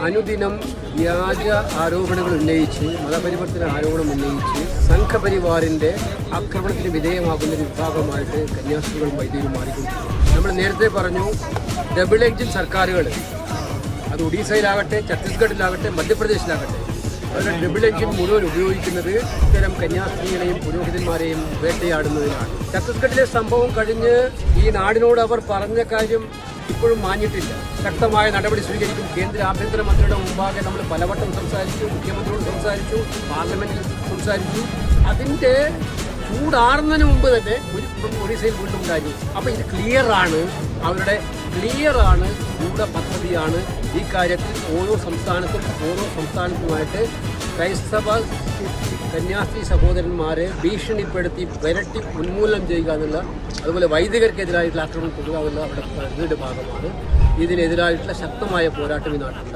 അനുദിനം വ്യാജ ആരോപണങ്ങൾ ഉന്നയിച്ച് മതപരിവർത്തന ആരോപണം ഉന്നയിച്ച് സംഘപരിവാറിൻ്റെ ആക്രമണത്തിന് വിധേയമാകുന്ന ഒരു വിഭാഗമായിട്ട് കന്യാസ്ത്രീകളും വൈദികരും മാറിക്കൊണ്ടിരിക്കുന്നു. നമ്മൾ നേരത്തെ പറഞ്ഞു, ഡബിൾ എഞ്ചിൻ സർക്കാരുകൾ, അത് ഒഡീസയിലാകട്ടെ, ഛത്തീസ്ഗഡിലാകട്ടെ, മധ്യപ്രദേശിലാകട്ടെ, അവരുടെ ഡബിൾ എഞ്ചിൻ മുഴുവൻ ഉപയോഗിക്കുന്നത് ഇത്തരം കന്യാസ്ത്രീകളെയും പുരോഹിതന്മാരെയും വേട്ടയാടുന്നതിനാണ്. ഛത്തീസ്ഗഡിലെ സംഭവം കഴിഞ്ഞ് ഈ നാടിനോട് അവർ പറഞ്ഞ കാര്യം ഇപ്പോഴും മാഞ്ഞിട്ടില്ല. ശക്തമായ നടപടി സ്വീകരിക്കും. കേന്ദ്ര ആഭ്യന്തരമന്ത്രിയുടെ മുമ്പാകെ നമ്മൾ പലവട്ടം സംസാരിച്ചു, മുഖ്യമന്ത്രിയോട് സംസാരിച്ചു, പാർലമെന്റിൽ സംസാരിച്ചു. അതിൻ്റെ ചൂടാറുന്നതിന് മുമ്പ് തന്നെ ഒറീസയിൽ വീണ്ടും ഉണ്ടായി. അപ്പോൾ ഇത് ക്ലിയറാണ്, അവരുടെ ക്ലിയറാണ്, പദ്ധതിയാണ്. ഈ കാര്യത്തിൽ ഓരോ സംസ്ഥാനത്തുമായിട്ട് ക്രൈസ്തവ കന്യാസ്ത്രീ സഹോദരന്മാരെ ഭീഷണിപ്പെടുത്തി വിരട്ടി ഉന്മൂലനം ചെയ്യുക എന്നുള്ള, അതുപോലെ വൈദികർക്കെതിരായിട്ടുള്ള ആക്രമണം കൊടുക്കുക എന്നുള്ള അവരുടെ പദ്ധതിയുടെ ഭാഗമാണ്. ഇതിനെതിരായിട്ടുള്ള ശക്തമായ പോരാട്ടം ഈ നാട്ടിലുണ്ടാകും.